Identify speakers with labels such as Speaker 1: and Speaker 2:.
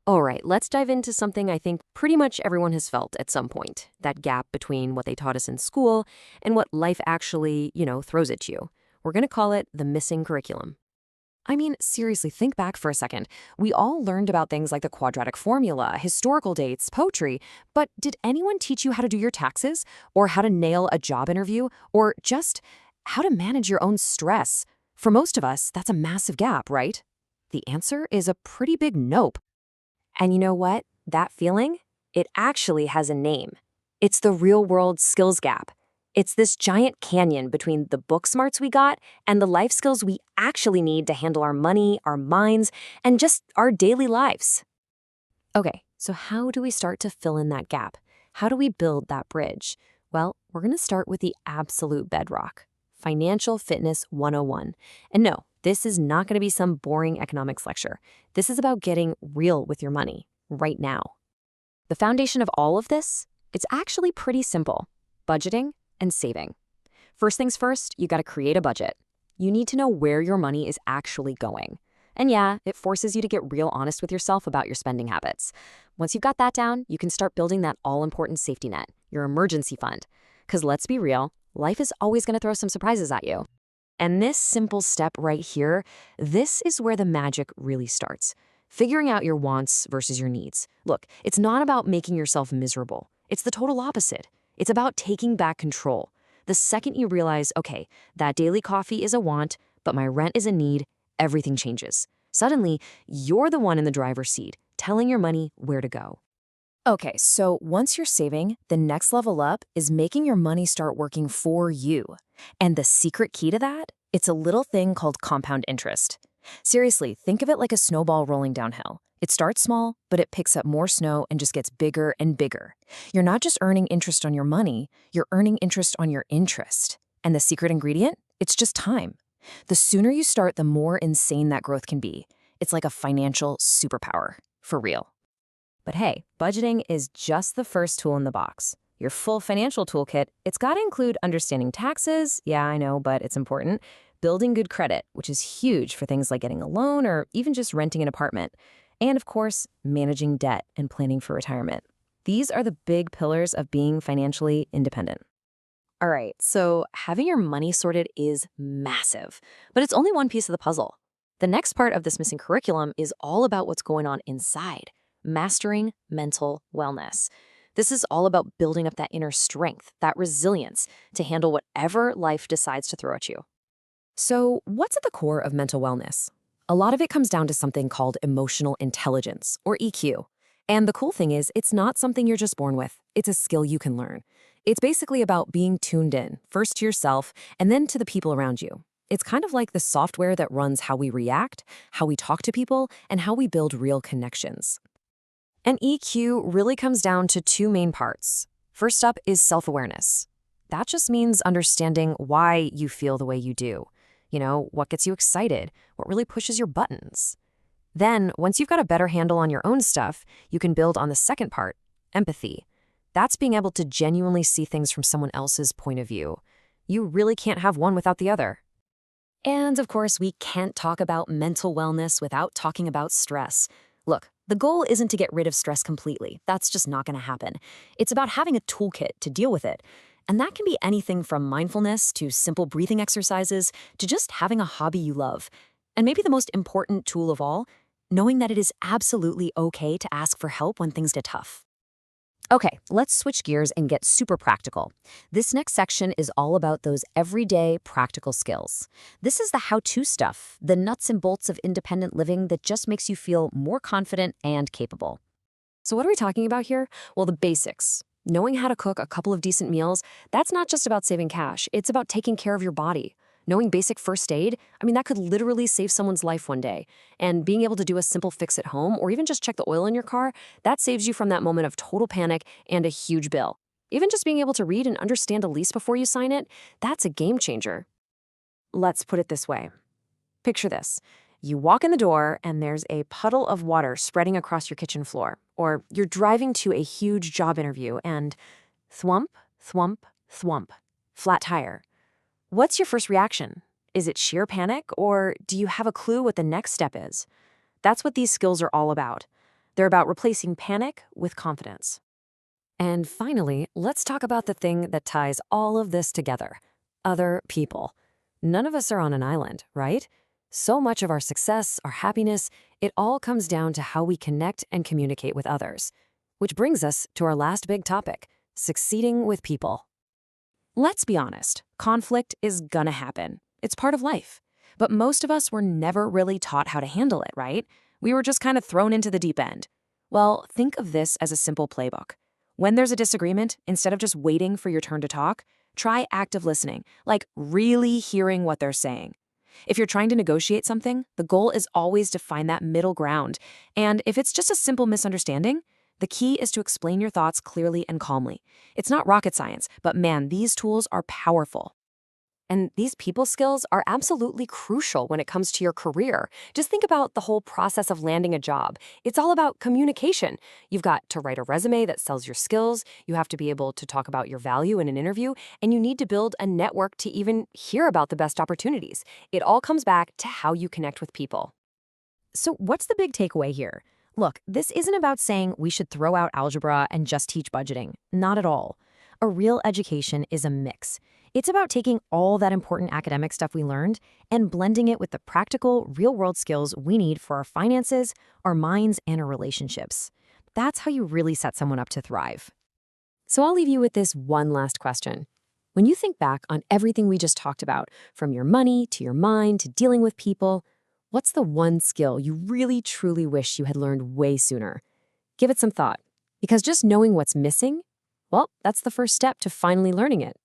Speaker 1: All right, let's dive into something I think pretty much everyone has felt at some point, that gap between what they taught us in school and what life actually, throws at you. We're going to call it the missing curriculum. I mean, seriously, think back for a second. We all learned about things like the quadratic formula, historical dates, poetry, but did anyone teach you how to do your taxes, or how to nail a job interview, or just how to manage your own stress? For most of us, that's a massive gap, right? The answer is a pretty big nope. And you know what? That feeling? It actually has a name. It's the real world skills gap. It's this giant canyon between the book smarts we got and the life skills we actually need to handle our money, our minds, and just our daily lives. Okay, so how do we start to fill in that gap? How do we build that bridge? Well, we're going to start with the absolute bedrock, Financial Fitness 101. And no, this is not going to be some boring economics lecture. This is about getting real with your money right now. The foundation of all of this, it's actually pretty simple: budgeting and saving. First things first, you got to create a budget. You need to know where your money is actually going. And yeah, it forces you to get real honest with yourself about your spending habits. Once you've got that down, you can start building that all-important safety net, your emergency fund. Because let's be real, life is always going to throw some surprises at you. And this simple step right here, this is where the magic really starts. Figuring out your wants versus your needs. Look, it's not about making yourself miserable. It's the total opposite. It's about taking back control. The second you realize, okay, that daily coffee is a want, but my rent is a need, everything changes. Suddenly, you're the one in the driver's seat, telling your money where to go. Okay, so once you're saving, the next level up is making your money start working for you. And the secret key to that? It's a little thing called compound interest. Seriously, think of it like a snowball rolling downhill. It starts small, but it picks up more snow and just gets bigger and bigger. You're not just earning interest on your money, you're earning interest on your interest. And the secret ingredient? It's just time. The sooner you start, the more insane that growth can be. It's like a financial superpower, for real. But hey, budgeting is just the first tool in the box. Your full financial toolkit, it's got to include understanding taxes, yeah, I know, but it's important, building good credit, which is huge for things like getting a loan or even just renting an apartment, and of course, managing debt and planning for retirement. These are the big pillars of being financially independent. All right, so having your money sorted is massive, but it's only one piece of the puzzle. The next part of this missing curriculum is all about what's going on inside, mastering mental wellness. This is all about building up that inner strength, that resilience to handle whatever life decides to throw at you. So, what's at the core of mental wellness? A lot of it comes down to something called emotional intelligence, or EQ. And the cool thing is, it's not something you're just born with. It's a skill you can learn. It's basically about being tuned in, first to yourself, and then to the people around you. It's kind of like the software that runs how we react, how we talk to people, and how we build real connections. And EQ really comes down to two main parts. First up is self-awareness. That just means understanding why you feel the way you do. What gets you excited? What really pushes your buttons? Then, once you've got a better handle on your own stuff, you can build on the second part, empathy. That's being able to genuinely see things from someone else's point of view. You really can't have one without the other. And of course, we can't talk about mental wellness without talking about stress. Look, the goal isn't to get rid of stress completely. That's just not going to happen. It's about having a toolkit to deal with it. And that can be anything from mindfulness to simple breathing exercises to just having a hobby you love. And maybe the most important tool of all, knowing that it is absolutely okay to ask for help when things get tough. Okay, let's switch gears and get super practical. This next section is all about those everyday practical skills. This is the how-to stuff, the nuts and bolts of independent living that just makes you feel more confident and capable. So what are we talking about here? Well, the basics. Knowing how to cook a couple of decent meals, that's not just about saving cash. It's about taking care of your body. Knowing basic first aid, that could literally save someone's life one day. And being able to do a simple fix at home or even just check the oil in your car, that saves you from that moment of total panic and a huge bill. Even just being able to read and understand a lease before you sign it, that's a game changer. Let's put it this way. Picture this. You walk in the door and there's a puddle of water spreading across your kitchen floor. Or you're driving to a huge job interview and thwump, thwump, thwump, flat tire. What's your first reaction? Is it sheer panic, or do you have a clue what the next step is? That's what these skills are all about. They're about replacing panic with confidence. And finally, let's talk about the thing that ties all of this together: other people. None of us are on an island, right? So much of our success, our happiness, it all comes down to how we connect and communicate with others. Which brings us to our last big topic: succeeding with people. Let's be honest, conflict is gonna happen. It's part of life. But most of us were never really taught how to handle it, right? We were just kind of thrown into the deep end. Well, think of this as a simple playbook. When there's a disagreement, instead of just waiting for your turn to talk, try active listening, like really hearing what they're saying. If you're trying to negotiate something, the goal is always to find that middle ground. And if it's just a simple misunderstanding, the key is to explain your thoughts clearly and calmly. It's not rocket science, but man, these tools are powerful. And these people skills are absolutely crucial when it comes to your career. Just think about the whole process of landing a job. It's all about communication. You've got to write a resume that sells your skills, you have to be able to talk about your value in an interview, and you need to build a network to even hear about the best opportunities. It all comes back to how you connect with people. So what's the big takeaway here? Look, this isn't about saying we should throw out algebra and just teach budgeting. Not at all. A real education is a mix. It's about taking all that important academic stuff we learned and blending it with the practical, real-world skills we need for our finances, our minds, and our relationships. That's how you really set someone up to thrive. So I'll leave you with this one last question. When you think back on everything we just talked about, from your money to your mind to dealing with people, what's the one skill you really truly wish you had learned way sooner? Give it some thought, because just knowing what's missing, well, that's the first step to finally learning it.